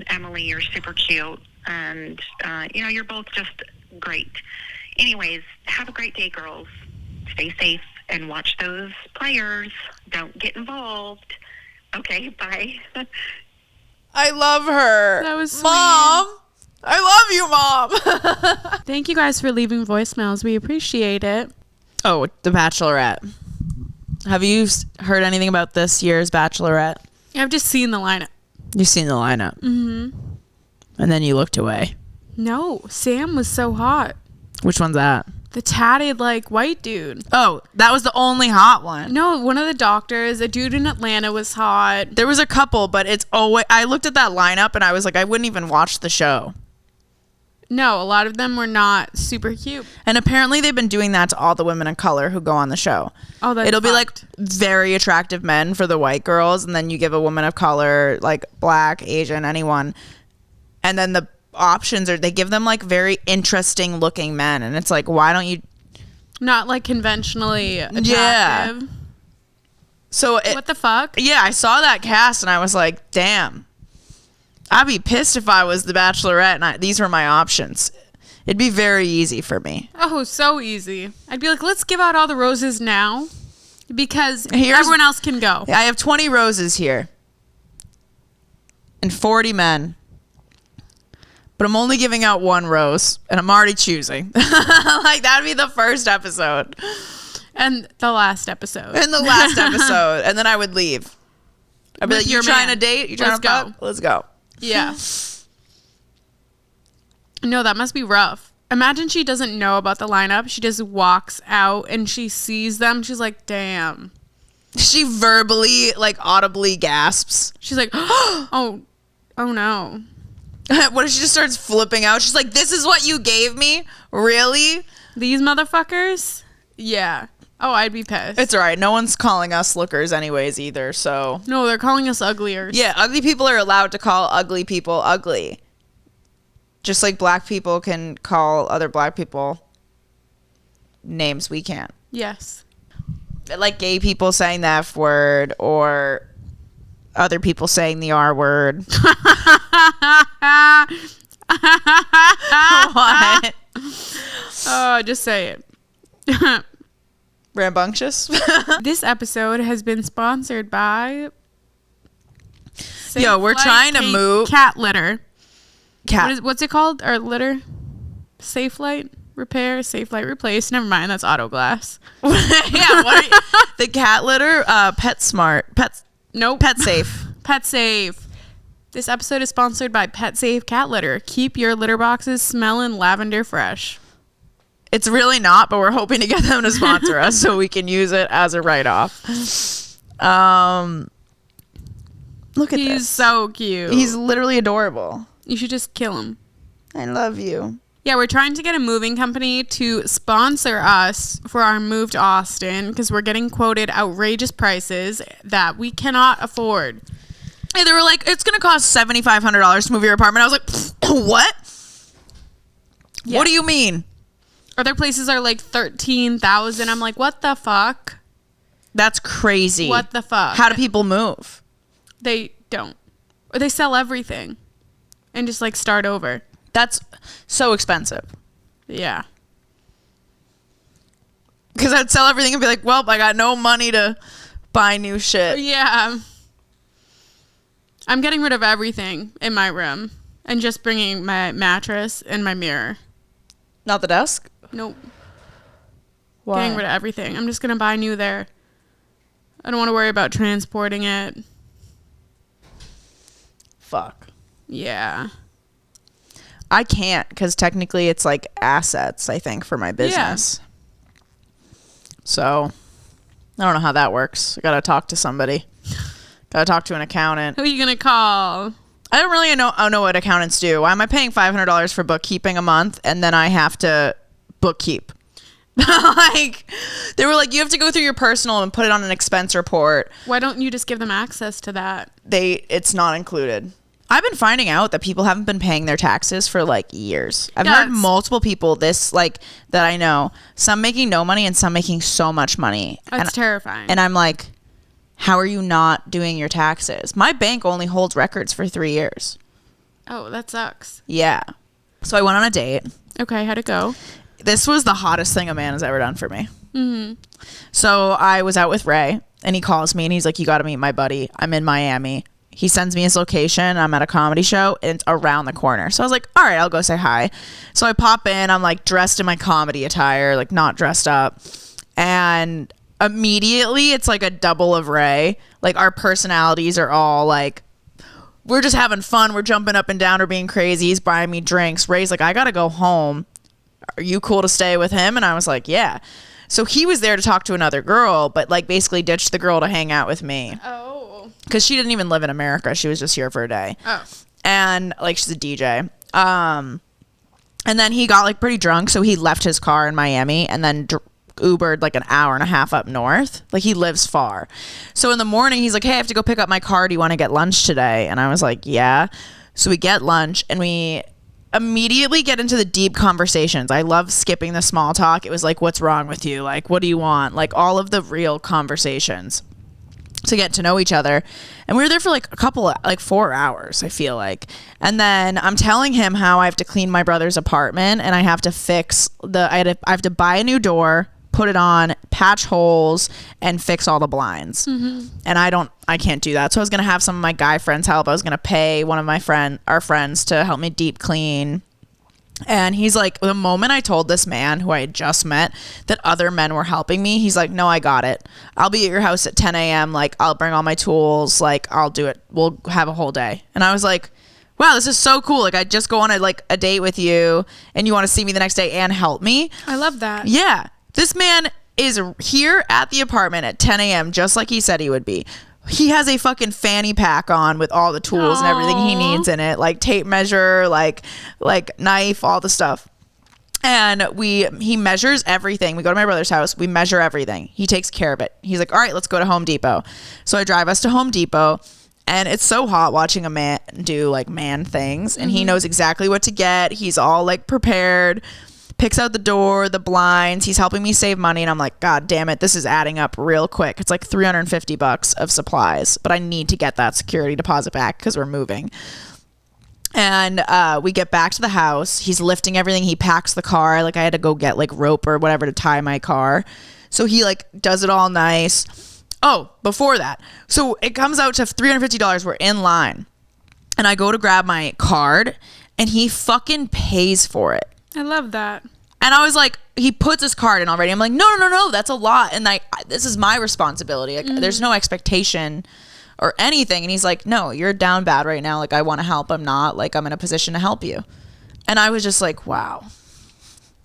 Emily, you're super cute. And, you're both just great. Anyways, have a great day, girls. Stay safe and watch those players. Don't get involved. Okay, bye. I love her. That was sweet. Mom. I love you, Mom. Thank you guys for leaving voicemails. We appreciate it. Oh, The Bachelorette. Have you heard anything about this year's Bachelorette? I've just seen the lineup. You've seen the lineup. Mm-hmm. And then you looked away. No, Sam was so hot. Which one's that? The tatted, like, white dude. Oh, that was the only hot one. No, one of the doctors, a dude in Atlanta was hot. There was a couple, but it's always... I looked at that lineup and I was like, I wouldn't even watch the show. No, a lot of them were not super cute. And apparently they've been doing that to all the women of color who go on the show. Oh, that's It'll be like very attractive men for the white girls, and then you give a woman of color, like black, Asian, anyone, and then the options are they give them like very interesting looking men, and it's like, why don't you... Not like conventionally attractive. Yeah. So what the fuck? Yeah, I saw that cast and I was like, damn. I'd be pissed if I was the Bachelorette and these were my options. It'd be very easy for me. Oh, so easy. I'd be like, let's give out all the roses now because everyone else can go. I have 20 roses here and 40 men. But I'm only giving out one rose, and I'm already choosing. Like, that'd be the first episode. And the last episode. And the last episode. And then I would leave. I'd be like, you trying to date? You trying to fuck? Let's go. Yeah. No, that must be rough. Imagine she doesn't know about the lineup. She just walks out, and she sees them. She's like, damn. She verbally, like, audibly gasps. She's like, oh no. What if she just starts flipping out? She's like, this is what you gave me? Really? These motherfuckers? Yeah. Oh, I'd be pissed. It's all right. No one's calling us lookers anyways either, so. No, they're calling us uglier. Yeah, ugly people are allowed to call ugly people ugly. Just like black people can call other black people names we can't. Yes. Like gay people saying the F word or other people saying the R word. What? Oh, just say it. Rambunctious? This episode has been sponsored by Yo, we're trying to move cat litter. Cat. What's it called? Or litter? Safe light repair, safe light replace. Never mind, that's auto glass. Yeah, what are you, the cat litter, Pet Smart. Nope. Pet Safe. Pet Safe. This episode is sponsored by Pet Safe Cat Litter. Keep your litter boxes smelling lavender fresh. It's really not, but we're hoping to get them to sponsor us so we can use it as a write-off. Look at this. He's so cute. He's literally adorable. You should just kill him. I love you. Yeah, we're trying to get a moving company to sponsor us for our move to Austin because we're getting quoted outrageous prices that we cannot afford. Hey, they were like, it's going to cost $7,500 to move your apartment. I was like, what? Yeah. What do you mean? Other places are like $13,000. I'm like, what the fuck? That's crazy. What the fuck? How do people move? They don't. Or they sell everything and just like start over. That's so expensive. Yeah. Because I'd sell everything and be like, well, I got no money to buy new shit. Yeah. I'm getting rid of everything in my room and just bringing my mattress and my mirror. Not the desk? Nope. Why? Getting rid of everything. I'm just going to buy new there. I don't want to worry about transporting it. Fuck. Yeah. I can't because technically it's like assets, I think, for my business. Yeah. So I don't know how that works. I got to talk to somebody. Got to talk to an accountant. Who are you going to call? I don't really know what accountants do. Why am I paying $500 for bookkeeping a month and then I have to bookkeep? Like, they were like, you have to go through your personal and put it on an expense report. Why don't you just give them access to that? It's not included. I've been finding out that people haven't been paying their taxes for like years. I've heard multiple people that I know, some making no money and some making so much money. That's terrifying. And I'm like, how are you not doing your taxes? My bank only holds records for 3 years. Oh, that sucks. Yeah. So I went on a date. Okay, how'd it go? This was the hottest thing a man has ever done for me. Mm-hmm. So I was out with Ray and he calls me and he's like, you got to meet my buddy. I'm in Miami. He sends me his location. I'm at a comedy show and it's around the corner. So I was like, all right, I'll go say hi. So I pop in. I'm like dressed in my comedy attire, like not dressed up. And immediately it's like a double of Ray. Like our personalities are all like, we're just having fun. We're jumping up and down or being crazy. He's buying me drinks. Ray's like, I got to go home. Are you cool to stay with him? And I was like, yeah. So he was there to talk to another girl, but like basically ditched the girl to hang out with me. Oh. Because she didn't even live in America. She was just here for a day. Oh. And like she's a DJ. And then he got like pretty drunk. So he left his car in Miami and then Ubered like an hour and a half up north. Like he lives far. So in the morning he's like, hey, I have to go pick up my car. Do you want to get lunch today? And I was like, yeah. So we get lunch and we immediately get into the deep conversations. I love skipping the small talk. It was like, what's wrong with you? Like, what do you want? Like all of the real conversations to get to know each other. And we were there for like 4 hours, I feel like. And then I'm telling him how I have to clean my brother's apartment and I have to fix I have to buy a new our, put it on, patch holes, and fix all the blinds. Mm-hmm. And I can't do that. So I was going to have some of my guy friends help. I was going to pay one of our friends to help me deep clean. And he's like, the moment I told this man who I had just met that other men were helping me, he's like, no, I got it. I'll be at your house at 10 a.m. Like, I'll bring all my tools. Like, I'll do it. We'll have a whole day. And I was like, wow, this is so cool. Like, I just go on a date with you and you want to see me the next day and help me. I love that. Yeah. This man is here at the apartment at 10 a.m. just like he said he would be. He has a fucking fanny pack on with all the tools and everything he needs in it, like tape measure, like knife, all the stuff. And he measures everything. We go to my brother's house. We measure everything. He takes care of it. He's like, all right, let's go to Home Depot. So I drive us to Home Depot. And it's so hot watching a man do like man things. And he knows exactly what to get. He's all like prepared. Picks out the door, the blinds. He's helping me save money. And I'm like, God damn it, this is adding up real quick. It's like $350 of supplies. But I need to get that security deposit back because we're moving. And we get back to the house. He's lifting everything. He packs the car. Like I had to go get like rope or whatever to tie my car. So he like does it all nice. Oh, before that. So it comes out to $350. We're in line. And I go to grab my card and he fucking pays for it. I love that. And I was like, he puts his card in already. I'm like, no, that's a lot. And like, this is my responsibility. Like, there's no expectation or anything. And he's like, no, you're down bad right now. Like, I want to help. I'm not. Like, I'm in a position to help you. And I was just like, wow.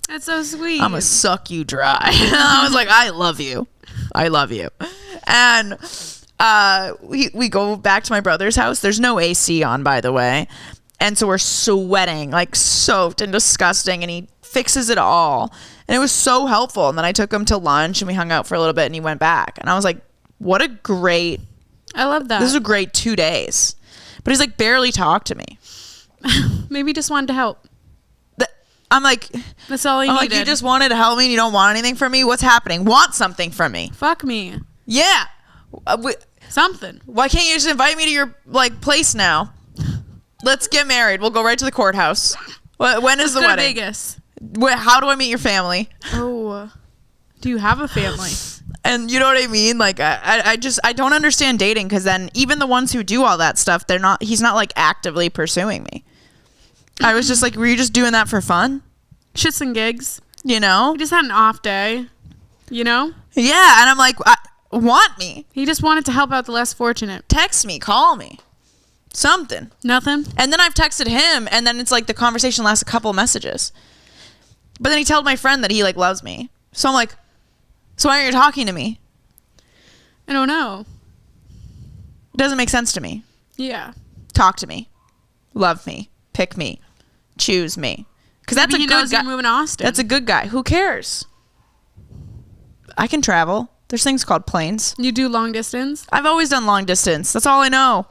That's so sweet. I'm going to suck you dry. I was like, I love you. I love you. And we go back to my brother's house. There's no AC on, by the way. And so we're sweating, like soaked and disgusting. And he fixes it all. And it was so helpful. And then I took him to lunch and we hung out for a little bit and he went back. And I was like, what a great. I love that. This is a great 2 days. But he's like barely talked to me. Maybe he just wanted to help. I'm like. That's all he needed. Like, you just wanted to help me and you don't want anything from me? What's happening? Want something from me. Fuck me. Yeah. Something. Why can't you just invite me to your like place now? Let's get married. We'll go right to the courthouse. When is the wedding? Vegas. How do I meet your family? Oh, do you have a family? And you know what I mean? Like, I don't understand dating because then even the ones who do all that stuff, he's not like actively pursuing me. I was just like, were you just doing that for fun? Shits and gigs. You know? He just had an off day. You know? Yeah. And I'm like, want me. He just wanted to help out the less fortunate. Text me. Call me. Something. Nothing. And then I've texted him and then it's like the conversation lasts a couple of messages. But then he told my friend that he like loves me. So I'm like, so why aren't you talking to me? I don't know. It doesn't make sense to me. Yeah. Talk to me. Love me. Pick me. Choose me. Because that's a good guy. You're moving to Austin. That's a good guy. Who cares? I can travel. There's things called planes. You do long distance? I've always done long distance. That's all I know.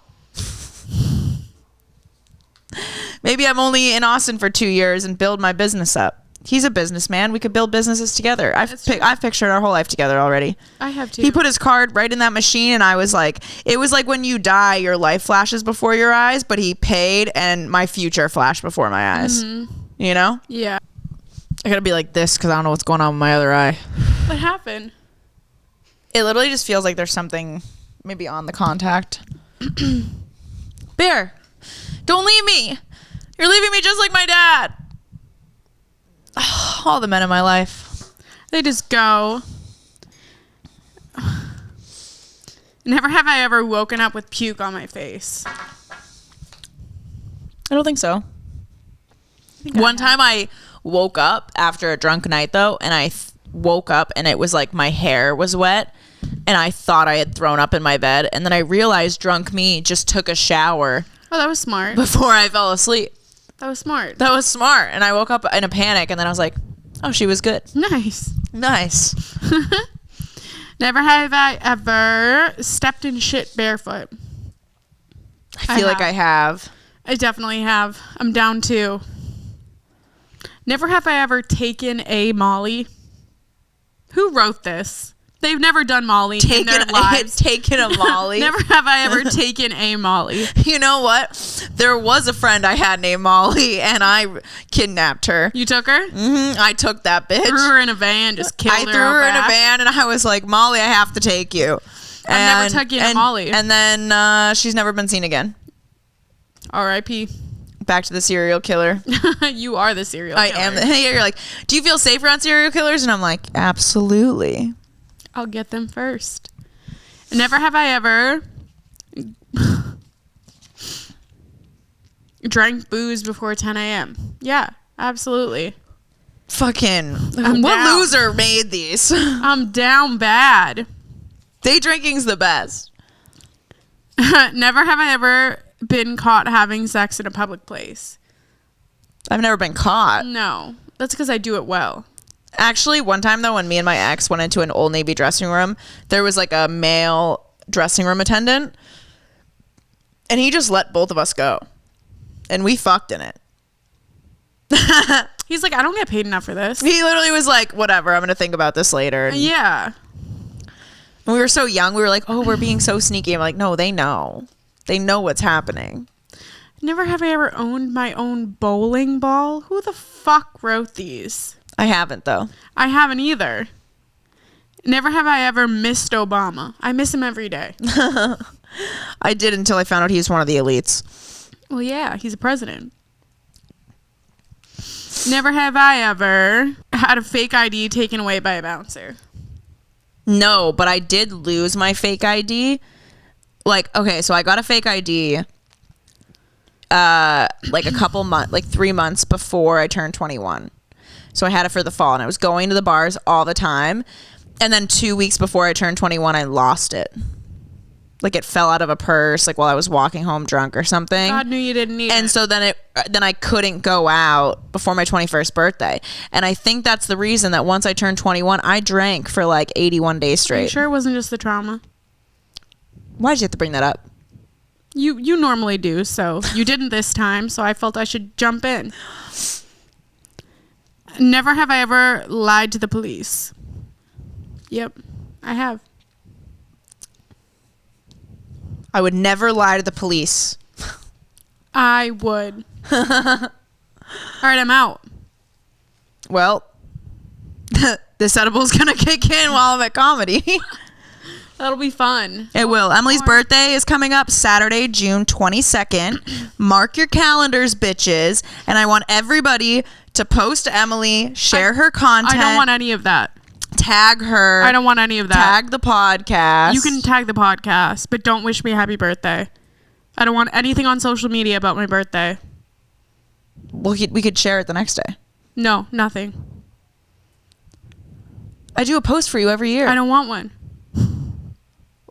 Maybe I'm only in Austin for 2 years and build my business up. He's a businessman. We could build businesses together. I've pictured our whole life together already. I have too. He put his card right in that machine and I was like, it was like when you die, your life flashes before your eyes, but he paid and my future flashed before my eyes. Mm-hmm. You know? Yeah. I gotta be like this because I don't know what's going on with my other eye. What happened? It literally just feels like there's something maybe on the contact. Bear, don't leave me. You're leaving me just like my dad. All the men in my life. They just go. Never have I ever woken up with puke on my face. I don't think so. One time I woke up after a drunk night, though, and I woke up and it was like my hair was wet and I thought I had thrown up in my bed. And then I realized drunk me just took a shower. Oh, that was smart. Before I fell asleep. That was smart. That was smart. And I woke up in a panic and then I was like, oh, she was good. Nice. Nice. Never have I ever stepped in shit barefoot. I feel like I have. I definitely have. I'm down 2. Never have I ever taken a Molly. Who wrote this? They've never done Molly in their lives. Taken a Molly. Never have I ever taken a Molly. You know what? There was a friend I had named Molly, and I kidnapped her. You took her? Mm-hmm. I took that bitch. Threw her in a van, just killed her. I threw her in a van, and I was like, Molly, I have to take you. I've never taken a Molly. And then she's never been seen again. R.I.P. Back to the serial killer. You are the serial killer. I am. You're like, do you feel safe around serial killers? And I'm like, absolutely. I'll get them first. Never have I ever drank booze before 10 a.m. Yeah, absolutely. Fucking, I'm what down. loser made these? I'm down bad. Day drinking's the best. Never have I ever been caught having sex in a public place. I've never been caught. No, that's because I do it well. Actually, one time though, when me and my ex went into an Old Navy dressing room, there was like a male dressing room attendant, and he just let both of us go, and we fucked in it. He's like, I don't get paid enough for this. He literally was like, whatever, I'm gonna think about this later. And Yeah. we were so young, we were like, oh, we're being so sneaky. I'm like, no, they know what's happening. Never have I ever owned my own bowling ball. Who the fuck wrote these? I haven't though. I haven't either. Never have I ever missed Obama. I miss him every day. I did until I found out he was one of the elites. Well, yeah, he's a president. Never have I ever had a fake ID taken away by a bouncer. No, but I did lose my fake ID. Like, okay, so I got a fake ID like a couple months, like 3 months before I turned 21. So I had it for the fall, and I was going to the bars all the time. And then 2 weeks before I turned 21, I lost it. Like it fell out of a purse, like while I was walking home drunk or something. God knew you didn't need it. And so then I couldn't go out before my 21st birthday. And I think that's the reason that once I turned 21, I drank for like 81 days Are straight. you sure it wasn't just the trauma? Why did you have to bring that up? You normally do, so you didn't this time, so I felt I should jump in. Never have I ever lied to the police. Yep, I have. I would never lie to the police. I would. All right, I'm out. Well, this edible's gonna kick in while I'm at comedy. That'll be fun. It will. Emily's birthday is coming up Saturday, June 22nd. Mark your calendars, bitches. And I want everybody to post to Emily, share her content. I don't want any of that. Tag her. I don't want any of that. Tag the podcast. You can tag the podcast, but don't wish me a happy birthday. I don't want anything on social media about my birthday. Well, we could share it the next day. No, nothing. I do a post for you every year. I don't want one.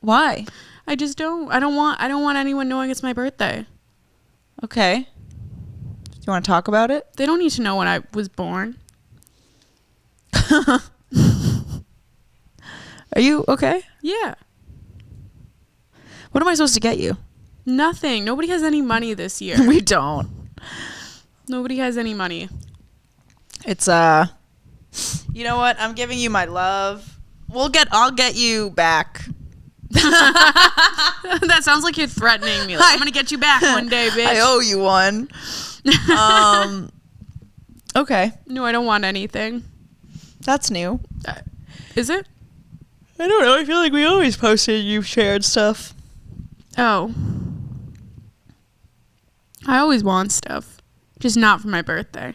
Why? I just don't. I don't want anyone knowing it's my birthday. Okay. Do you want to talk about it? They don't need to know when I was born. Are you okay? Yeah. What am I supposed to get you? Nothing. Nobody has any money this year. We don't. Nobody has any money. It's you know what? I'm giving you my love. I'll get you back. That sounds like you're threatening me. Like, I'm gonna get you back one day, bitch. I owe you one. Okay. No, I don't want anything. That's new. Is it? I don't know. I feel like we always posted you shared stuff. Oh. I always want stuff. Just not for my birthday.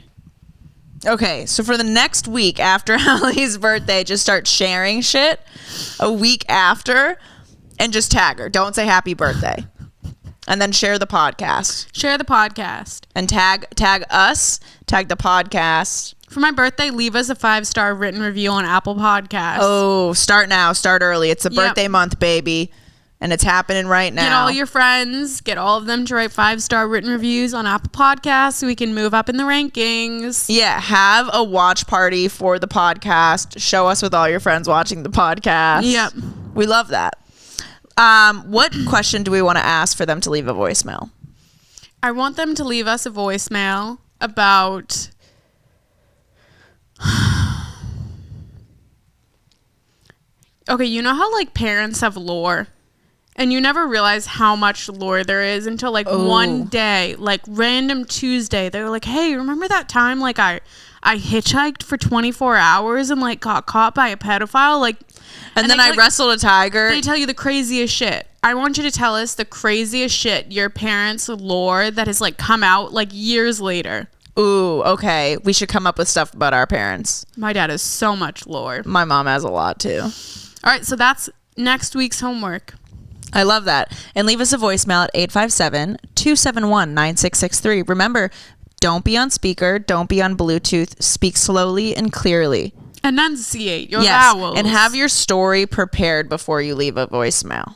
Okay, so for the next week after Emily's birthday, just start sharing shit. A week after, And just tag her. Don't say happy birthday. And then share the podcast. Share the podcast. And tag us, tag the podcast. For my birthday, leave us a 5-star written review on Apple Podcasts. Oh, start now. Start early. It's a birthday month, baby. And it's happening right now. Get all your friends. Get all of them to write 5-star written reviews on Apple Podcasts so we can move up in the rankings. Yeah, have a watch party for the podcast. Show us with all your friends watching the podcast. Yep. We love that. What question do we want to ask for them to leave a voicemail? I want them to leave us a voicemail about... Okay, you know how like parents have lore? And you never realize how much lore there is until like one day, like random Tuesday, they're like, hey, remember that time like I hitchhiked for 24 hours and like got caught by a pedophile? Like, and then I wrestled a tiger. They tell you the craziest shit. I want you to tell us the craziest shit your parents' lore that has like come out like years later. Ooh, okay. We should come up with stuff about our parents. My dad has so much lore. My mom has a lot too. All right, so that's next week's homework. I love that. And leave us a voicemail at 857-271-9663. Remember, don't be on speaker. Don't be on Bluetooth. Speak slowly and clearly. Enunciate your vowels. And have your story prepared before you leave a voicemail.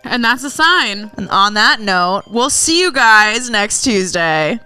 And that's a sign. And on that note, we'll see you guys next Tuesday.